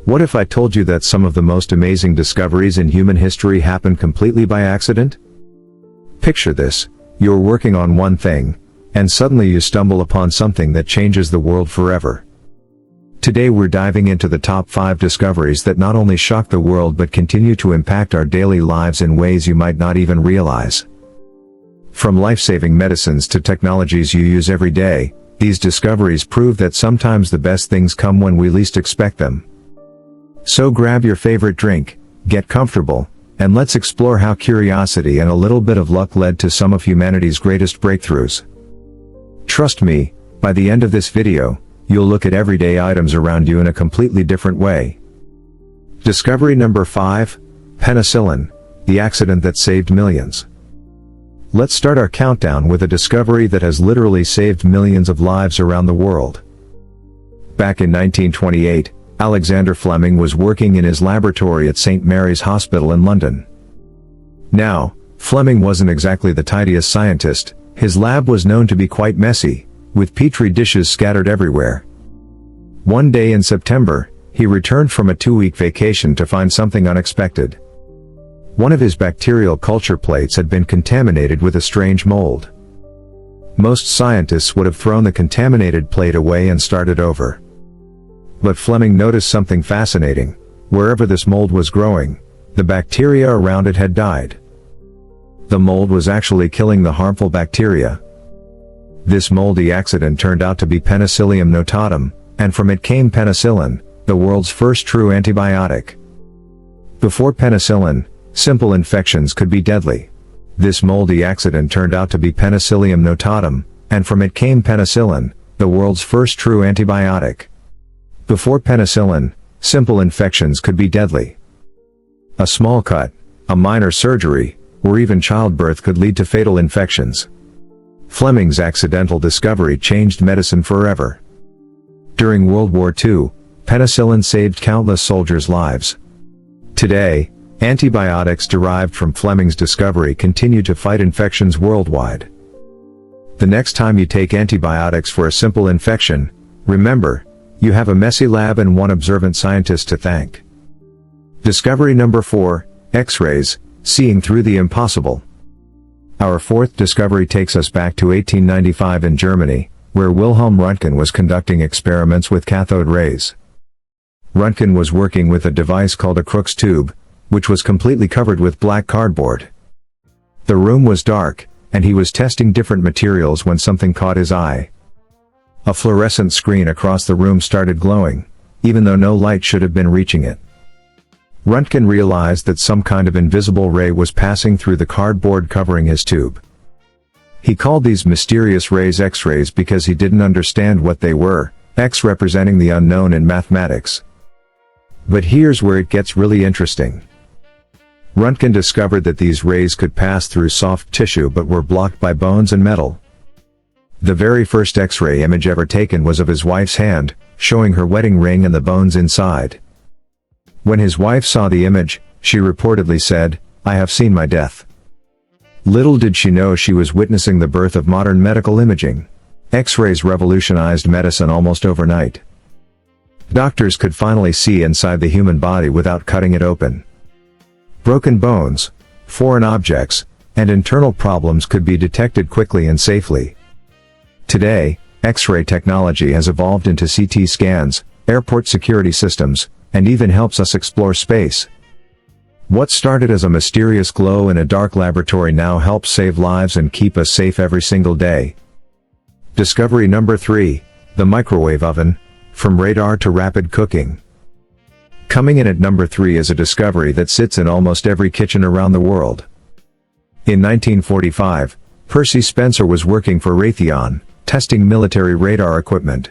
What if I told you that some of the most amazing discoveries in human history happened completely by accident? Picture this: you're working on one thing, and suddenly you stumble upon something that changes the world forever. Today we're diving into the top 5 discoveries that not only shock the world but continue to impact our daily lives in ways you might not even realize. From life-saving medicines to technologies you use every day, these discoveries prove that sometimes the best things come when we least expect them. So grab your favorite drink, get comfortable, and let's explore how curiosity and a little bit of luck led to some of humanity's greatest breakthroughs. Trust me, by the end of this video, you'll look at everyday items around you in a completely different way. Discovery number 5, penicillin, the accident that saved millions. Let's start our countdown with a discovery that has literally saved millions of lives around the world. Back in 1928, Alexander Fleming was working in his laboratory at St. Mary's Hospital in London. Now, Fleming wasn't exactly the tidiest scientist. His lab was known to be quite messy, with petri dishes scattered everywhere. One day in September, he returned from a 2-week vacation to find something unexpected. One of his bacterial culture plates had been contaminated with a strange mold. Most scientists would have thrown the contaminated plate away and started over. But Fleming noticed something fascinating: wherever this mold was growing, the bacteria around it had died. The mold was actually killing the harmful bacteria. This moldy accident turned out to be Penicillium notatum, and from it came penicillin, the world's first true antibiotic. Before penicillin, simple infections could be deadly. This moldy accident turned out to be Penicillium notatum, and from it came penicillin, the world's first true antibiotic. Before penicillin, simple infections could be deadly. A small cut, a minor surgery, or even childbirth could lead to fatal infections. Fleming's accidental discovery changed medicine forever. During World War II, penicillin saved countless soldiers' lives. Today, antibiotics derived from Fleming's discovery continue to fight infections worldwide. The next time you take antibiotics for a simple infection, remember, you have a messy lab and one observant scientist to thank. Discovery number 4, X-rays, seeing through the impossible. Our 4th discovery takes us back to 1895 in Germany, where Wilhelm Röntgen was conducting experiments with cathode rays. Röntgen was working with a device called a Crookes tube, which was completely covered with black cardboard. The room was dark, and he was testing different materials when something caught his eye. A fluorescent screen across the room started glowing, even though no light should have been reaching it. Röntgen realized that some kind of invisible ray was passing through the cardboard covering his tube. He called these mysterious rays X-rays because he didn't understand what they were, X representing the unknown in mathematics. But here's where it gets really interesting. Röntgen discovered that these rays could pass through soft tissue but were blocked by bones and metal. The very first X-ray image ever taken was of his wife's hand, showing her wedding ring and the bones inside. When his wife saw the image, she reportedly said, "I have seen my death." Little did she know she was witnessing the birth of modern medical imaging. X-rays revolutionized medicine almost overnight. Doctors could finally see inside the human body without cutting it open. Broken bones, foreign objects, and internal problems could be detected quickly and safely. Today, X-ray technology has evolved into CT scans, airport security systems, and even helps us explore space. What started as a mysterious glow in a dark laboratory now helps save lives and keep us safe every single day. Discovery number 3, the microwave oven, from radar to rapid cooking. Coming in at number 3 is a discovery that sits in almost every kitchen around the world. In 1945, Percy Spencer was working for Raytheon, testing military radar equipment.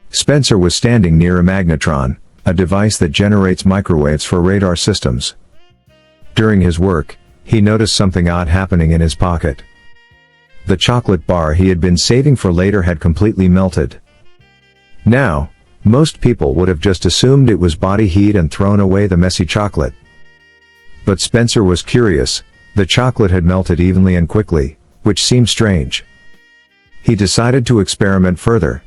Spencer was standing near a magnetron, a device that generates microwaves for radar systems. During his work, he noticed something odd happening in his pocket. The chocolate bar he had been saving for later had completely melted. Now, most people would have just assumed it was body heat and thrown away the messy chocolate. But Spencer was curious. The chocolate had melted evenly and quickly, which seemed strange. He decided to experiment further.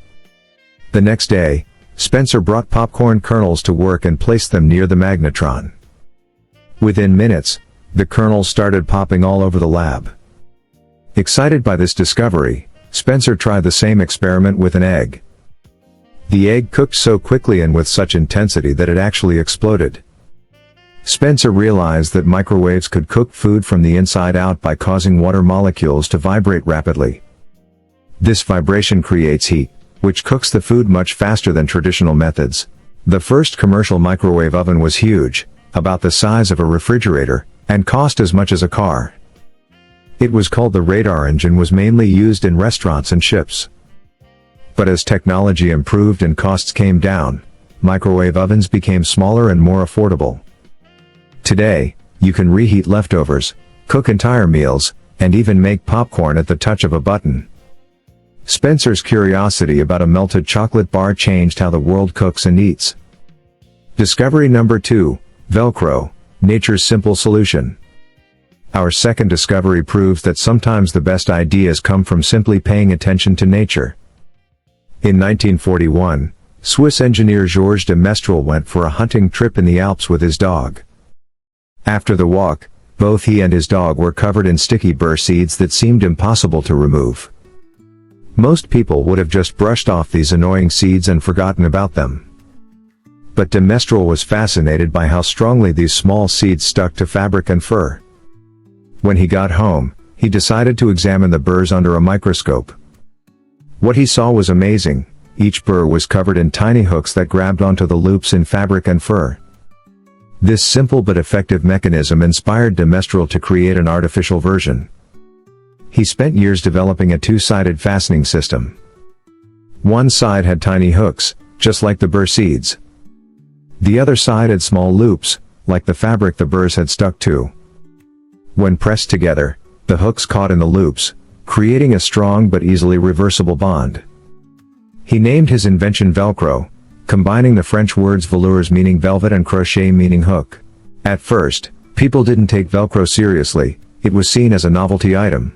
The next day, Spencer brought popcorn kernels to work and placed them near the magnetron. Within minutes, the kernels started popping all over the lab. Excited by this discovery, Spencer tried the same experiment with an egg. The egg cooked so quickly and with such intensity that it actually exploded. Spencer realized that microwaves could cook food from the inside out by causing water molecules to vibrate rapidly. This vibration creates heat, which cooks the food much faster than traditional methods. The first commercial microwave oven was huge, about the size of a refrigerator, and cost as much as a car. It was called the radar engine and was mainly used in restaurants and ships. But as technology improved and costs came down, microwave ovens became smaller and more affordable. Today, you can reheat leftovers, cook entire meals, and even make popcorn at the touch of a button. Spencer's curiosity about a melted chocolate bar changed how the world cooks and eats. Discovery number 2, Velcro, nature's simple solution. Our second discovery proves that sometimes the best ideas come from simply paying attention to nature. In 1941, Swiss engineer Georges de Mestral went for a hunting trip in the Alps with his dog. After the walk, both he and his dog were covered in sticky burr seeds that seemed impossible to remove. Most people would have just brushed off these annoying seeds and forgotten about them. But de Mestral was fascinated by how strongly these small seeds stuck to fabric and fur. When he got home, he decided to examine the burrs under a microscope. What he saw was amazing. Each burr was covered in tiny hooks that grabbed onto the loops in fabric and fur. This simple but effective mechanism inspired de Mestral to create an artificial version. He spent years developing a two-sided fastening system. One side had tiny hooks, just like the burr seeds. The other side had small loops, like the fabric the burrs had stuck to. When pressed together, the hooks caught in the loops, creating a strong but easily reversible bond. He named his invention Velcro, combining the French words velours meaning velvet and crochet meaning hook. At first, people didn't take Velcro seriously, it was seen as a novelty item.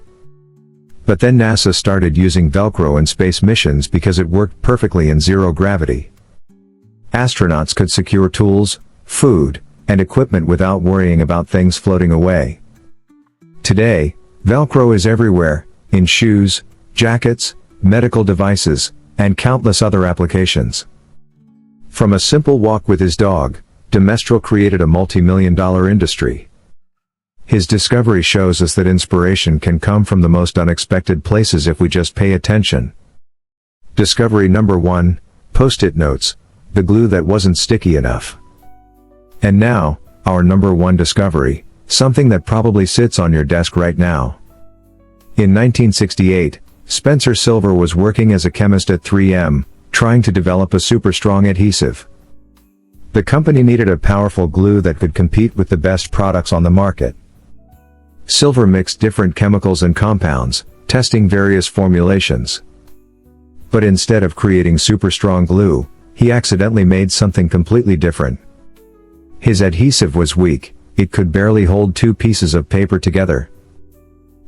But then NASA started using Velcro in space missions because it worked perfectly in zero gravity. Astronauts could secure tools, food, and equipment without worrying about things floating away. Today, Velcro is everywhere, in shoes, jackets, medical devices, and countless other applications. From a simple walk with his dog, de Mestral created a multi-million-dollar industry. His discovery shows us that inspiration can come from the most unexpected places if we just pay attention. Discovery number 1, Post-it notes, the glue that wasn't sticky enough. And now, our number 1 discovery, something that probably sits on your desk right now. In 1968, Spencer Silver was working as a chemist at 3M, trying to develop a super strong adhesive. The company needed a powerful glue that could compete with the best products on the market. Silver mixed different chemicals and compounds, testing various formulations. But instead of creating super strong glue, he accidentally made something completely different. His adhesive was weak, it could barely hold 2 pieces of paper together.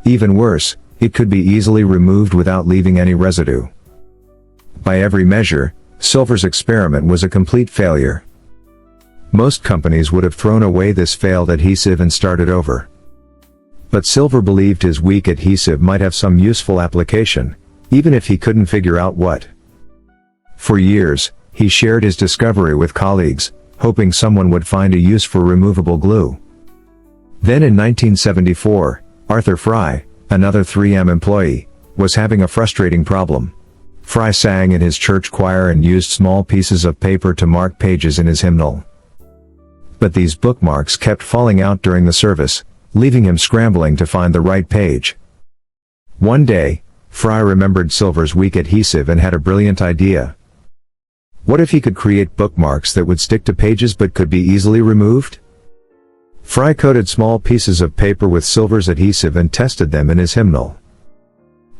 Even worse, it could be easily removed without leaving any residue. By every measure, Silver's experiment was a complete failure. Most companies would have thrown away this failed adhesive and started over. But Silver believed his weak adhesive might have some useful application, even if he couldn't figure out what. For years, he shared his discovery with colleagues, hoping someone would find a use for removable glue. Then in 1974, Arthur Fry, another 3M employee, was having a frustrating problem. Fry sang in his church choir and used small pieces of paper to mark pages in his hymnal. But these bookmarks kept falling out during the service, leaving him scrambling to find the right page. One day, Fry remembered Silver's weak adhesive and had a brilliant idea. What if he could create bookmarks that would stick to pages but could be easily removed? Fry coated small pieces of paper with Silver's adhesive and tested them in his hymnal.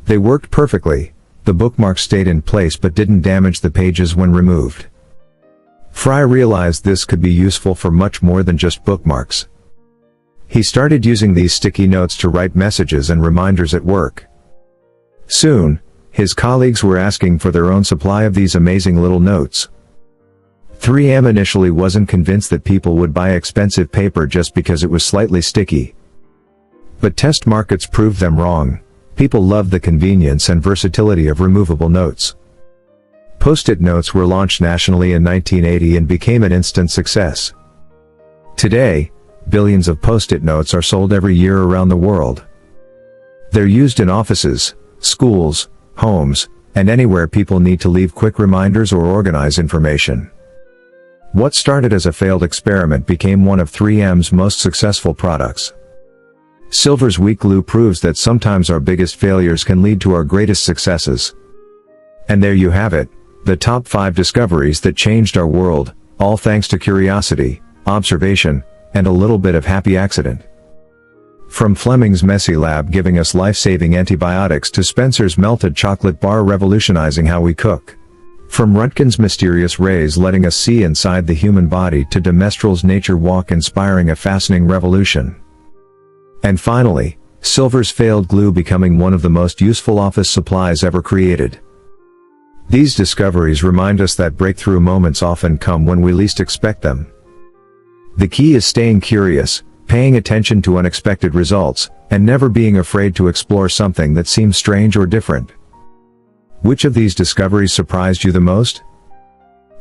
They worked perfectly. The bookmarks stayed in place but didn't damage the pages when removed. Fry realized this could be useful for much more than just bookmarks. He started using these sticky notes to write messages and reminders at work. Soon, his colleagues were asking for their own supply of these amazing little notes. 3M initially wasn't convinced that people would buy expensive paper just because it was slightly sticky. But test markets proved them wrong. People loved the convenience and versatility of removable notes. Post-it notes were launched nationally in 1980 and became an instant success. Today, billions of Post-it notes are sold every year around the world. They're used in offices, schools, homes, and anywhere people need to leave quick reminders or organize information. What started as a failed experiment became one of 3M's most successful products. Silver's weak glue proves that sometimes our biggest failures can lead to our greatest successes. And there you have it, the top 5 discoveries that changed our world, all thanks to curiosity, observation, and a little bit of happy accident. From Fleming's messy lab giving us life-saving antibiotics to Spencer's melted chocolate bar revolutionizing how we cook. From Röntgen's mysterious rays letting us see inside the human body to de Mestral's nature walk inspiring a fascinating revolution. And finally, Silver's failed glue becoming one of the most useful office supplies ever created. These discoveries remind us that breakthrough moments often come when we least expect them. The key is staying curious, paying attention to unexpected results, and never being afraid to explore something that seems strange or different. Which of these discoveries surprised you the most?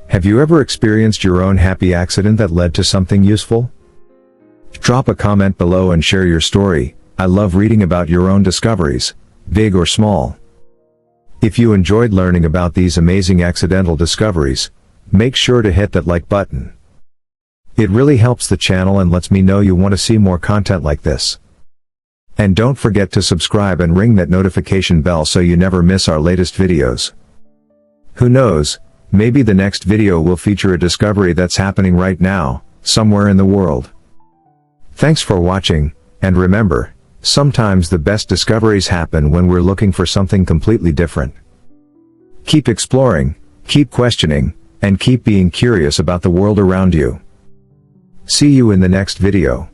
Have you ever experienced your own happy accident that led to something useful? Drop a comment below and share your story. I love reading about your own discoveries, big or small. If you enjoyed learning about these amazing accidental discoveries, make sure to hit that like button. It really helps the channel and lets me know you want to see more content like this. And don't forget to subscribe and ring that notification bell so you never miss our latest videos. Who knows, maybe the next video will feature a discovery that's happening right now, somewhere in the world. Thanks for watching, and remember, sometimes the best discoveries happen when we're looking for something completely different. Keep exploring, keep questioning, and keep being curious about the world around you. See you in the next video.